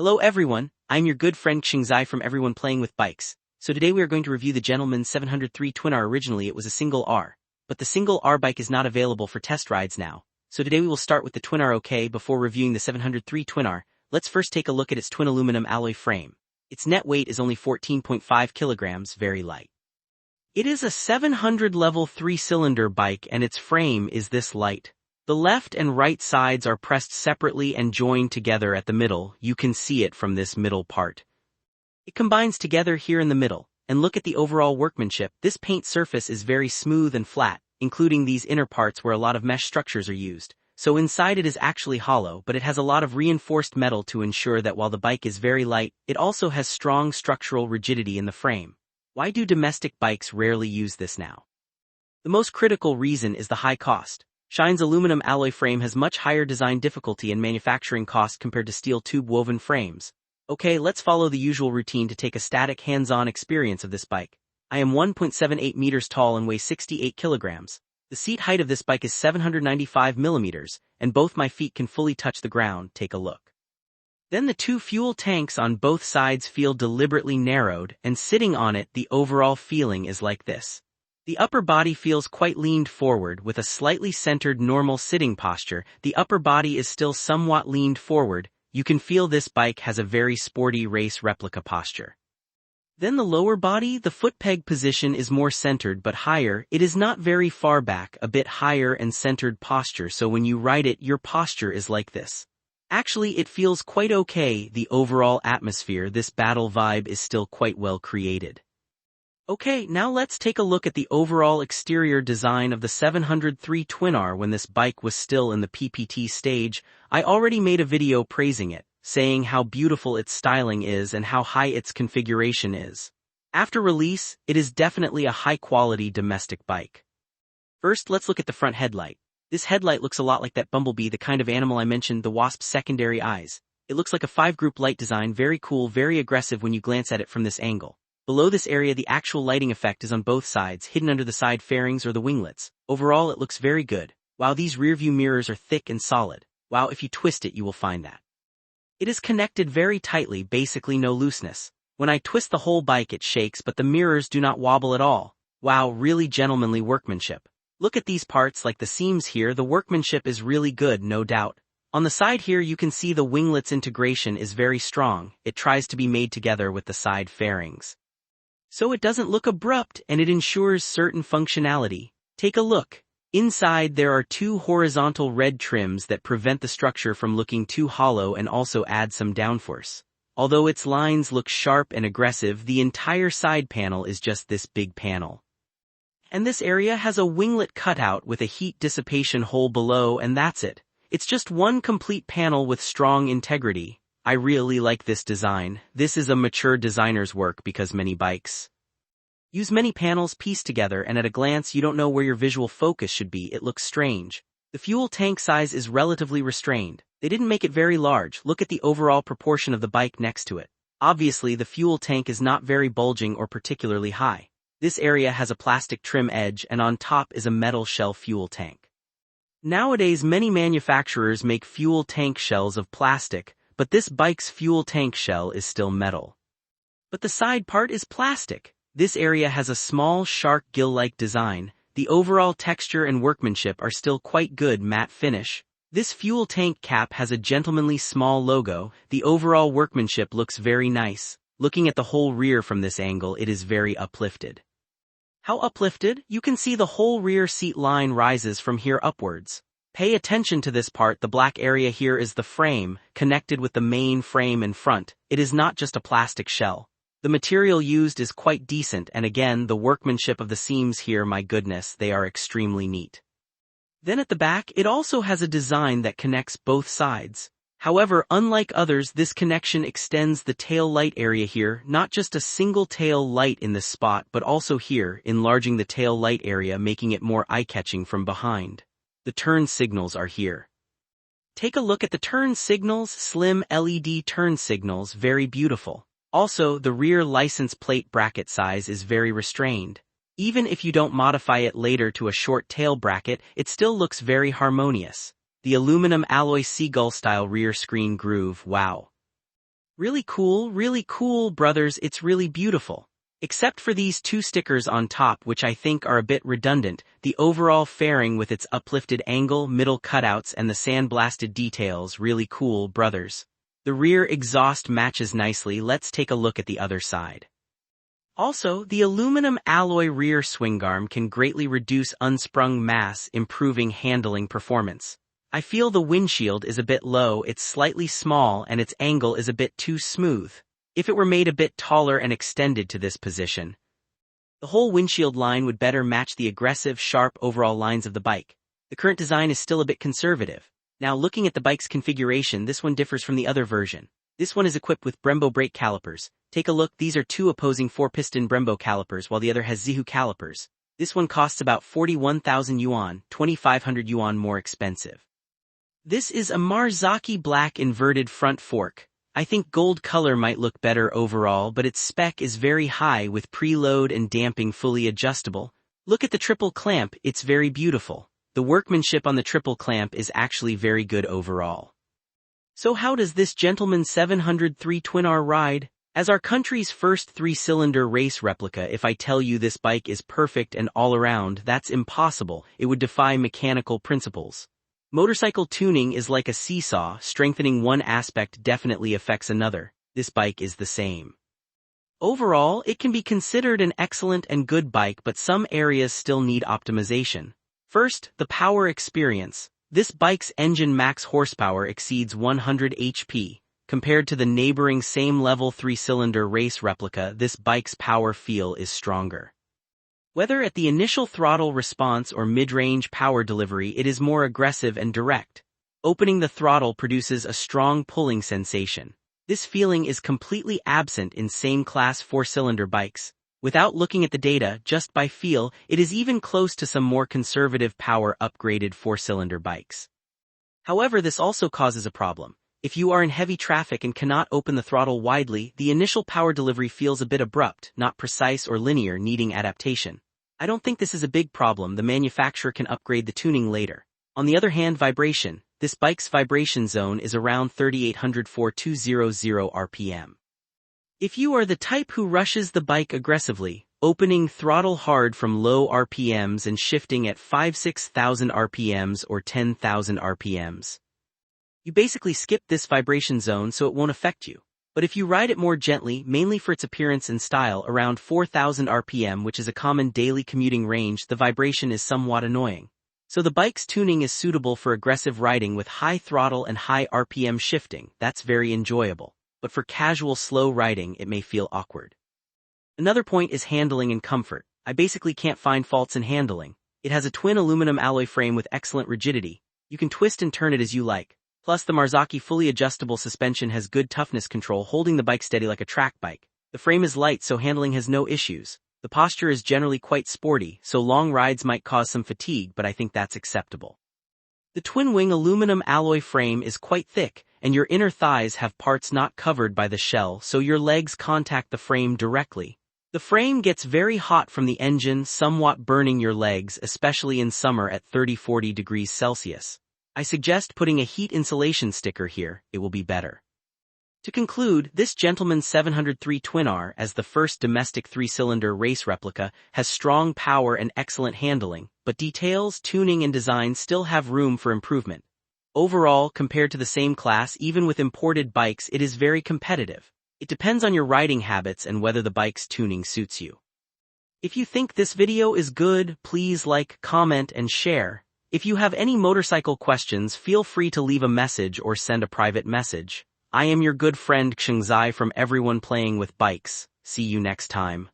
Hello everyone, I'm your good friend Xingzai from Everyone Playing with Bikes. So today we are going to review the Gentleman 703 Twin R. Originally it was a single R, but the single R bike is not available for test rides now. So today we will start with the Twin R. Okay, before reviewing the 703 Twin R, let's first take a look at its twin aluminum alloy frame. Its net weight is only 14.5 kilograms, very light. It is a 700 level 3-cylinder bike and its frame is this light. The left and right sides are pressed separately and joined together at the middle. You can see it from this middle part. It combines together here in the middle, and look at the overall workmanship. This paint surface is very smooth and flat, including these inner parts where a lot of mesh structures are used. So inside it is actually hollow, but it has a lot of reinforced metal to ensure that while the bike is very light, it also has strong structural rigidity in the frame. Why do domestic bikes rarely use this now? The most critical reason is the high cost. Shine's aluminum alloy frame has much higher design difficulty and manufacturing cost compared to steel tube woven frames. Okay, let's follow the usual routine to take a static hands-on experience of this bike. I am 1.78 meters tall and weigh 68 kilograms. The seat height of this bike is 795 millimeters, and both my feet can fully touch the ground. Take a look. Then the two fuel tanks on both sides feel deliberately narrowed, and sitting on it the overall feeling is like this. The upper body feels quite leaned forward with a slightly centered normal sitting posture. The upper body is still somewhat leaned forward. You can feel this bike has a very sporty race replica posture. Then the lower body, the foot peg position is more centered but higher. It is not very far back, a bit higher and centered posture, so when you ride it your posture is like this. Actually it feels quite okay. The overall atmosphere, this battle vibe is still quite well created. Okay, now let's take a look at the overall exterior design of the 703 Twin R. When this bike was still in the PPT stage, I already made a video praising it, saying how beautiful its styling is and how high its configuration is. After release, it is definitely a high-quality domestic bike. First, let's look at the front headlight. This headlight looks a lot like that bumblebee, the kind of animal I mentioned, the wasp's secondary eyes. It looks like a 5-group light design, very cool, very aggressive when you glance at it from this angle. Below this area the actual lighting effect is on both sides, hidden under the side fairings or the winglets. Overall it looks very good. Wow, these rearview mirrors are thick and solid. Wow, if you twist it you will find that. It is connected very tightly, basically no looseness. When I twist the whole bike it shakes, but the mirrors do not wobble at all. Wow, really gentlemanly workmanship. Look at these parts like the seams here, the workmanship is really good, no doubt. On the side here you can see the winglets integration is very strong. It tries to be made together with the side fairings. So it doesn't look abrupt and it ensures certain functionality. Take a look. Inside there are two horizontal red trims that prevent the structure from looking too hollow and also add some downforce. Although its lines look sharp and aggressive, the entire side panel is just this big panel. And this area has a winglet cutout with a heat dissipation hole below, and that's it. It's just one complete panel with strong integrity. I really like this design. This is a mature designer's work because many bikes use many panels pieced together and at a glance you don't know where your visual focus should be. It looks strange. The fuel tank size is relatively restrained. They didn't make it very large. Look at the overall proportion of the bike next to it. Obviously the fuel tank is not very bulging or particularly high. This area has a plastic trim edge and on top is a metal shell fuel tank. Nowadays many manufacturers make fuel tank shells of plastic, but this bike's fuel tank shell is still metal. But the side part is plastic. This area has a small shark gill-like design. The overall texture and workmanship are still quite good, matte finish. This fuel tank cap has a gentlemanly small logo. The overall workmanship looks very nice. Looking at the whole rear from this angle it is very uplifted. How uplifted? You can see the whole rear seat line rises from here upwards. Pay attention to this part. The black area here is the frame, connected with the main frame in front. It is not just a plastic shell. The material used is quite decent, and again the workmanship of the seams here, my goodness, they are extremely neat. Then at the back it also has a design that connects both sides. However, unlike others, this connection extends the tail light area here, not just a single tail light in this spot but also here, enlarging the tail light area, making it more eye-catching from behind. The turn signals are here. Take a look at the turn signals, slim LED turn signals, very beautiful. Also, the rear license plate bracket size is very restrained. Even if you don't modify it later to a short tail bracket, it still looks very harmonious. The aluminum alloy seagull style rear screen groove, wow. Really cool, brothers, it's really beautiful. Except for these two stickers on top which I think are a bit redundant, the overall fairing with its uplifted angle, middle cutouts and the sandblasted details, really cool, brothers. The rear exhaust matches nicely. Let's take a look at the other side. Also, the aluminum alloy rear swingarm can greatly reduce unsprung mass, improving handling performance. I feel the windshield is a bit low, it's slightly small and its angle is a bit too smooth. If it were made a bit taller and extended to this position, the whole windshield line would better match the aggressive, sharp overall lines of the bike. The current design is still a bit conservative. Now looking at the bike's configuration, this one differs from the other version. This one is equipped with Brembo brake calipers. Take a look, these are two opposing 4-piston Brembo calipers while the other has ZONTES calipers. This one costs about 41,000 yuan, 2,500 yuan more expensive. This is a Marzocchi black inverted front fork. I think gold color might look better overall, but its spec is very high with preload and damping fully adjustable. Look at the triple clamp, it's very beautiful. The workmanship on the triple clamp is actually very good overall. So how does this gentleman 703 Twin-R ride? As our country's first 3-cylinder race replica, if I tell you this bike is perfect and all around, that's impossible. It would defy mechanical principles. Motorcycle tuning is like a seesaw, strengthening one aspect definitely affects another. This bike is the same. Overall, it can be considered an excellent and good bike, but some areas still need optimization. First, the power experience. This bike's engine max horsepower exceeds 100 HP. Compared to the neighboring same-level 3-cylinder race replica, this bike's power feel is stronger. Whether at the initial throttle response or mid-range power delivery, it is more aggressive and direct. Opening the throttle produces a strong pulling sensation. This feeling is completely absent in same-class 4-cylinder bikes. Without looking at the data, just by feel, it is even close to some more conservative power-upgraded 4-cylinder bikes. However, this also causes a problem. If you are in heavy traffic and cannot open the throttle widely, the initial power delivery feels a bit abrupt, not precise or linear, needing adaptation. I don't think this is a big problem. The manufacturer can upgrade the tuning later. On the other hand, vibration. This bike's vibration zone is around 3800-4200 RPM. If you are the type who rushes the bike aggressively, opening throttle hard from low RPMs and shifting at 5,000-6,000 RPMs or 10,000 RPMs, you basically skip this vibration zone so it won't affect you. But if you ride it more gently, mainly for its appearance and style, around 4,000 RPM, which is a common daily commuting range, the vibration is somewhat annoying. So the bike's tuning is suitable for aggressive riding with high throttle and high RPM shifting. That's very enjoyable. But for casual slow riding, it may feel awkward. Another point is handling and comfort. I basically can't find faults in handling. It has a twin aluminum alloy frame with excellent rigidity. You can twist and turn it as you like. Plus, the Marzocchi fully adjustable suspension has good toughness control, holding the bike steady like a track bike. The frame is light, so handling has no issues. The posture is generally quite sporty, so long rides might cause some fatigue, but I think that's acceptable. The twin-wing aluminum alloy frame is quite thick, and your inner thighs have parts not covered by the shell, so your legs contact the frame directly. The frame gets very hot from the engine, somewhat burning your legs, especially in summer at 30-40 degrees Celsius. I suggest putting a heat insulation sticker here, it will be better. To conclude, this gentleman 703 Twin-R, as the first domestic 3-cylinder race replica, has strong power and excellent handling, but details, tuning and design still have room for improvement. Overall, compared to the same class, even with imported bikes, it is very competitive. It depends on your riding habits and whether the bike's tuning suits you. If you think this video is good, please like, comment and share. If you have any motorcycle questions, feel free to leave a message or send a private message. I am your good friend Xingzai from Everyone Playing with Bikes. See you next time.